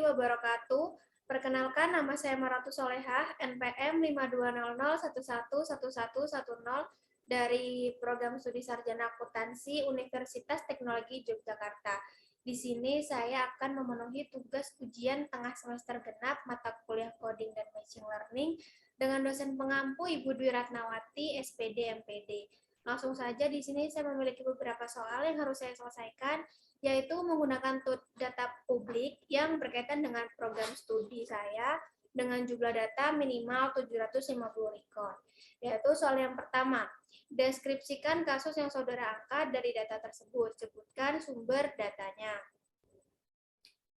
wabarakatuh. Perkenalkan, nama saya Maratu Solehah, NPM 5200111110 dari Program Studi Sarjana Akuntansi Universitas Teknologi Yogyakarta. Di sini saya akan memenuhi tugas ujian tengah semester genap mata kuliah Coding dan Machine Learning dengan dosen pengampu Ibu Dwi Ratnawati, SPD, MPD. Langsung saja di sini saya memiliki beberapa soal yang harus saya selesaikan, yaitu menggunakan data publik yang berkaitan dengan program studi saya dengan jumlah data minimal 750 record. Yaitu soal yang pertama, deskripsikan kasus yang saudara angkat dari data tersebut, sebutkan sumber datanya.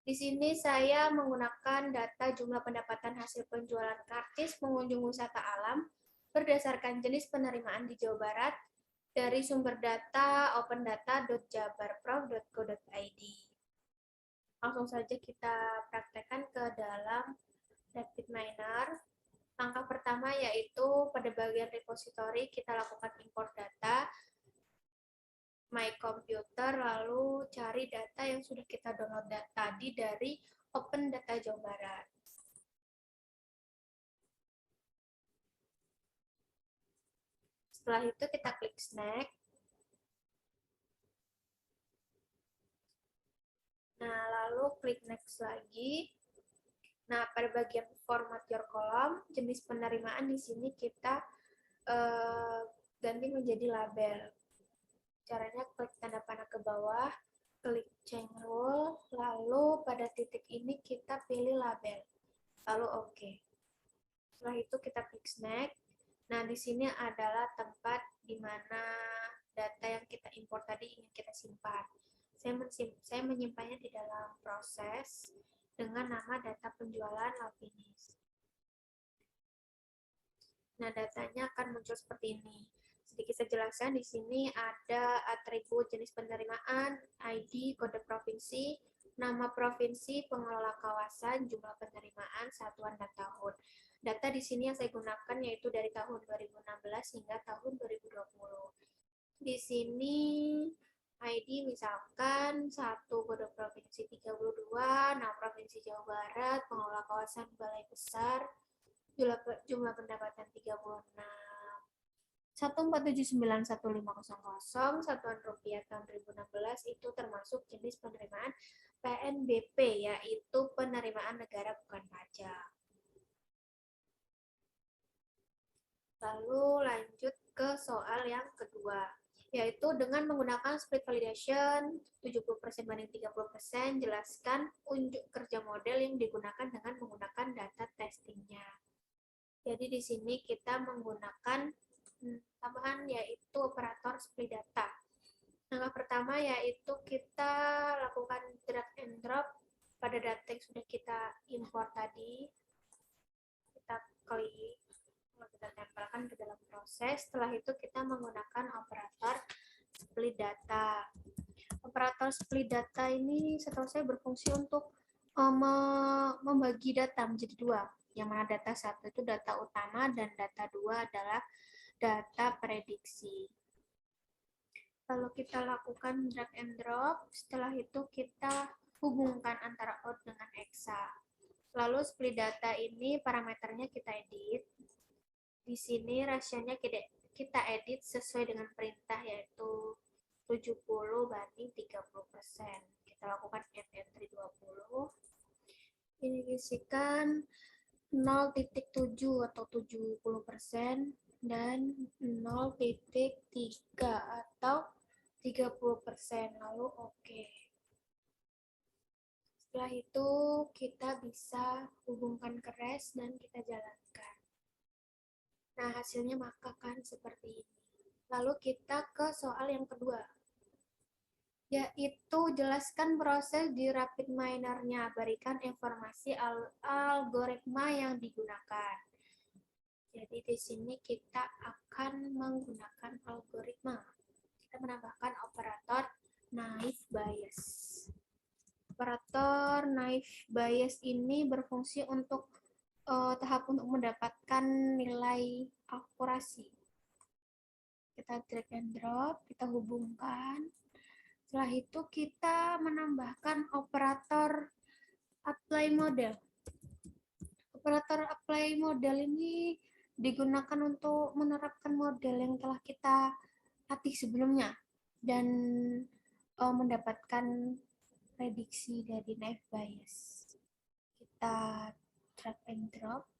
Di sini saya menggunakan data jumlah pendapatan hasil penjualan karcis pengunjung wisata alam berdasarkan jenis penerimaan di Jawa Barat dari sumber data opendata.jabarprof.go.id. Langsung saja kita praktekkan ke dalam RapidMiner. Langkah pertama yaitu pada bagian repository kita lakukan import data, My Computer, lalu cari data yang sudah kita download tadi dari Open Data Jawa Barat. Setelah itu kita klik Next. Nah, lalu klik Next lagi. Nah, pada bagian Format Your Column, jenis penerimaan di sini kita ganti menjadi label. Caranya klik tanda panah ke bawah, klik Change Rule, lalu pada titik ini kita pilih label, lalu OK. Setelah itu kita klik Next. Nah, di sini adalah tempat di mana data yang kita import tadi ingin kita simpan. Saya menyimpannya di dalam proses dengan nama data penjualan Lapinis. Nah, datanya akan muncul seperti ini. Sedikit saya jelaskan, di sini ada atribut jenis penerimaan, ID, kode provinsi, nama provinsi, pengelola kawasan, jumlah penerimaan, satuan dan tahun. Data di sini yang saya gunakan yaitu dari tahun 2016 hingga tahun 2020. Di sini ID misalkan 1 kode provinsi 32, nama provinsi Jawa Barat, pengelola kawasan Balai Besar, jumlah pendapatan 36. 1479150, satuan rupiah tahun 2016 itu termasuk jenis penerimaan PNBP, yaitu penerimaan negara bukan pajak. Lalu lanjut ke soal yang kedua, yaitu dengan menggunakan split validation 70% banding 30%, jelaskan unjuk kerja model yang digunakan dengan menggunakan data testingnya. Jadi di sini kita menggunakan tambahan yaitu operator split data. Langkah pertama yaitu kita lakukan drag and drop pada data yang sudah kita import tadi. Kita klik, kita tempelkan ke dalam proses. Setelah itu kita menggunakan operator split data. Operator split data ini setahu saya berfungsi untuk membagi data menjadi dua. Yang mana data satu itu data utama dan data dua adalah data prediksi. Lalu kita lakukan drag and drop. Setelah itu kita hubungkan antara out dengan exa. Lalu split data ini parameternya kita edit. Di sini rasionya kita edit sesuai dengan perintah yaitu 70 banding 30%. Kita lakukan add entry 20. Ini diisikan 0.7 atau 70% dan 0.3 atau 30%, lalu OK. Setelah itu kita bisa hubungkan ke REST dan kita jalankan. Nah, hasilnya maka kan seperti ini. Lalu kita ke soal yang kedua, yaitu jelaskan proses di RapidMiner-nya, berikan informasi algoritma yang digunakan. Jadi di sini kita akan menggunakan algoritma. Kita menambahkan operator naive Bayes. Operator naive Bayes ini berfungsi untuk tahap untuk mendapatkan nilai akurasi. Kita drag and drop, kita hubungkan. Setelah itu kita menambahkan operator Apply model. Operator apply model ini digunakan untuk menerapkan model yang telah kita latih sebelumnya dan mendapatkan prediksi dari naive Bayes. Kita drag and drop,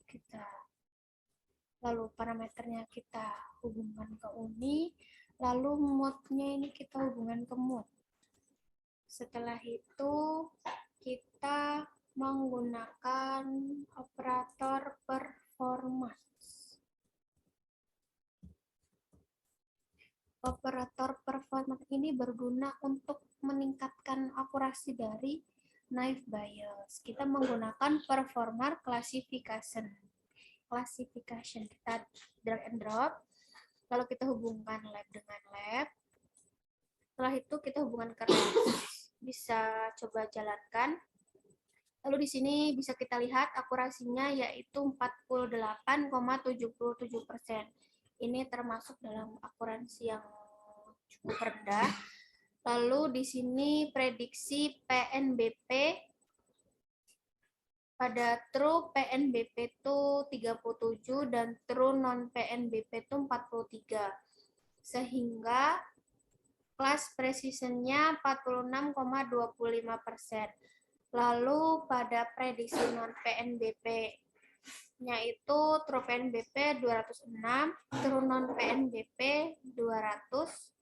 lalu parameternya kita hubungkan ke uni, lalu mode-nya ini kita hubungkan ke mode. Setelah itu kita menggunakan operator performance. Operator performance ini berguna untuk meningkatkan akurasi dari naive Bayes. Kita menggunakan performer classification. Kita drag and drop, lalu kita hubungkan lab dengan lab. Setelah itu kita hubungkan ke REST. Bisa coba jalankan. Lalu di sini bisa kita lihat akurasinya yaitu 48,77%. Ini termasuk dalam akurasi yang cukup rendah. Lalu di sini prediksi PNBP pada true PNBP itu 37 dan true non PNBP itu 43. Sehingga kelas precision-nya 46,25%. Lalu pada prediksi non PNBP-nya itu true PNBP 206, true non PNBP 200.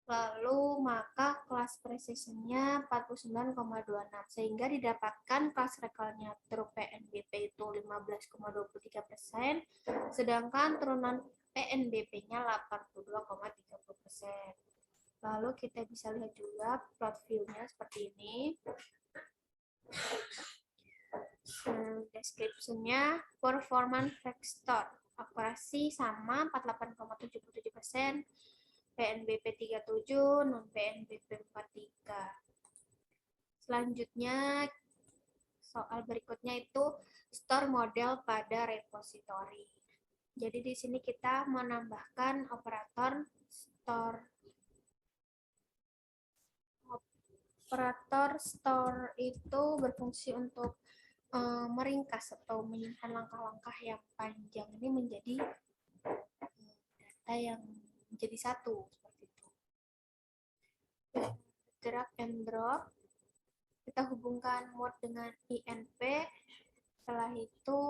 Lalu maka kelas precision-nya 49,26 sehingga didapatkan kelas rekalnya true PNBP itu 15,23%, sedangkan true non PNBP-nya 82,30%. Lalu kita bisa lihat juga plot view-nya seperti ini. Description-nya performance vector akurasi sama 48,77%, PNBP 37, non PNBP 43. Selanjutnya soal berikutnya itu store model pada repository. Jadi di sini kita menambahkan operator store. Operator store itu berfungsi untuk meringkas atau menyimpan langkah-langkah yang panjang ini menjadi data yang menjadi satu seperti itu. Drag and drop, kita hubungkan mode dengan INP. Setelah itu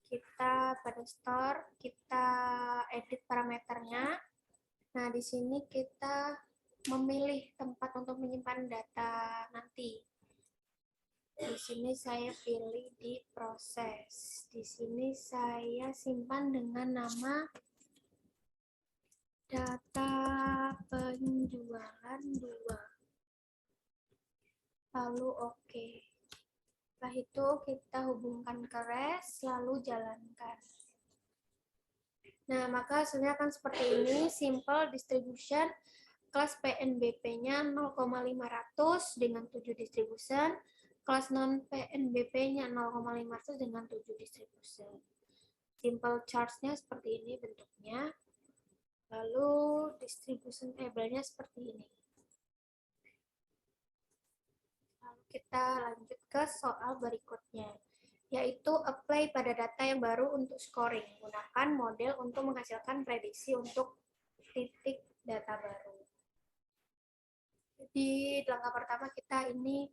kita pada store, kita edit parameternya. Nah, di sini kita memilih tempat untuk menyimpan data nanti. Di sini saya pilih di proses. Di sini saya simpan dengan nama data penjualan 2. Lalu oke. Setelah itu kita hubungkan ke REST, lalu jalankan. Nah, maka hasilnya akan seperti ini, simple distribution, kelas PNBP-nya 0,500 dengan 7 distribution, kelas non PNBP-nya 0,500 dengan 7 distribution. Simple charts-nya seperti ini bentuknya. Lalu distribution table-nya seperti ini. Lalu kita lanjut ke soal berikutnya, yaitu apply pada data yang baru untuk scoring. Gunakan model untuk menghasilkan prediksi untuk titik data baru. Di langkah pertama kita ini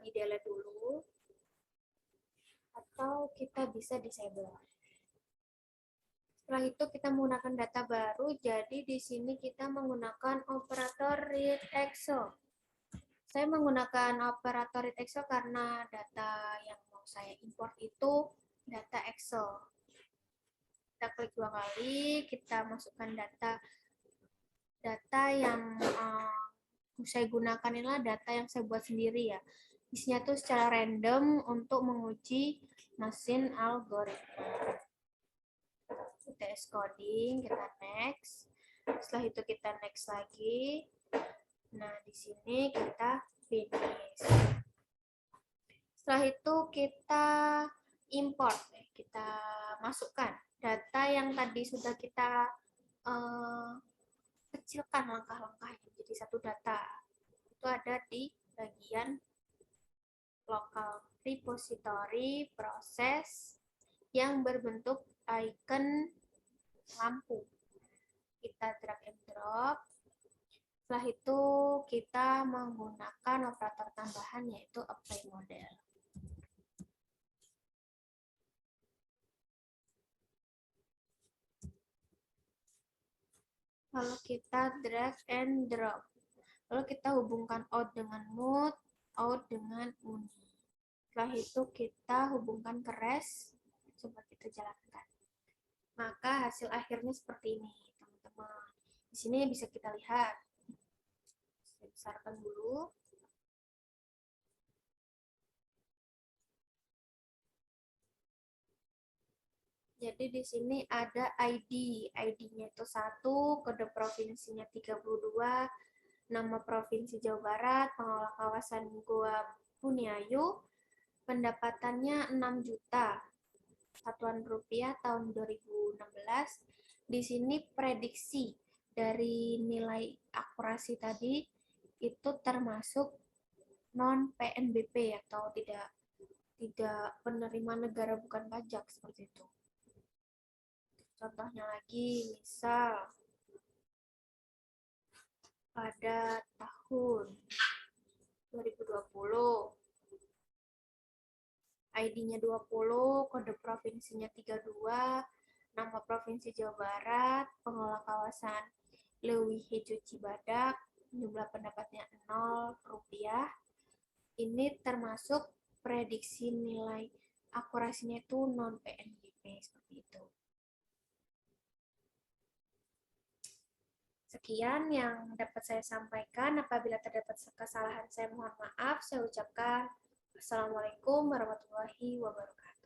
di delete dulu, atau kita bisa disable. Setelah itu kita menggunakan data baru, jadi di sini kita menggunakan operator read Excel. Saya menggunakan operator read Excel karena data yang mau saya import itu data Excel. Kita klik 2 kali, kita masukkan data yang saya gunakan inilah data yang saya buat sendiri ya. Isinya tuh secara random untuk menguji mesin algoritma. TS coding, kita next. Setelah itu kita next lagi. Nah, di sini kita finish. Setelah itu kita import, kita masukkan data yang tadi sudah kita kecilkan langkah-langkahnya jadi satu data. Itu ada di bagian local repository proses yang berbentuk icon lampu. Kita drag and drop. Setelah itu kita menggunakan operator tambahan yaitu apply model. Lalu kita drag and drop. Lalu kita hubungkan out dengan mood, out dengan uni. Setelah itu kita hubungkan ke rest, coba kita jalankan. Maka hasil akhirnya seperti ini, teman-teman. Di sini bisa kita lihat. Saya besarkan dulu. Jadi di sini ada ID. ID-nya itu 1, kode provinsinya 32, nama provinsi Jawa Barat, pengelola kawasan Goa Buniayu, pendapatannya 6 juta. Satuan rupiah tahun 2016. Di sini prediksi dari nilai akurasi tadi itu termasuk non PNBP atau tidak penerima negara bukan pajak seperti itu. Contohnya lagi, misal pada tahun 2020, ID-nya 20, kode provinsinya 32, nama provinsi Jawa Barat, pengelola kawasan Leuwi Hejo Cibadak, jumlah pendapatnya 0 rupiah. Ini termasuk prediksi nilai akurasinya itu non PNBP seperti itu. Sekian yang dapat saya sampaikan. Apabila terdapat kesalahan, saya mohon maaf. Saya ucapkan Assalamualaikum warahmatullahi wabarakatuh.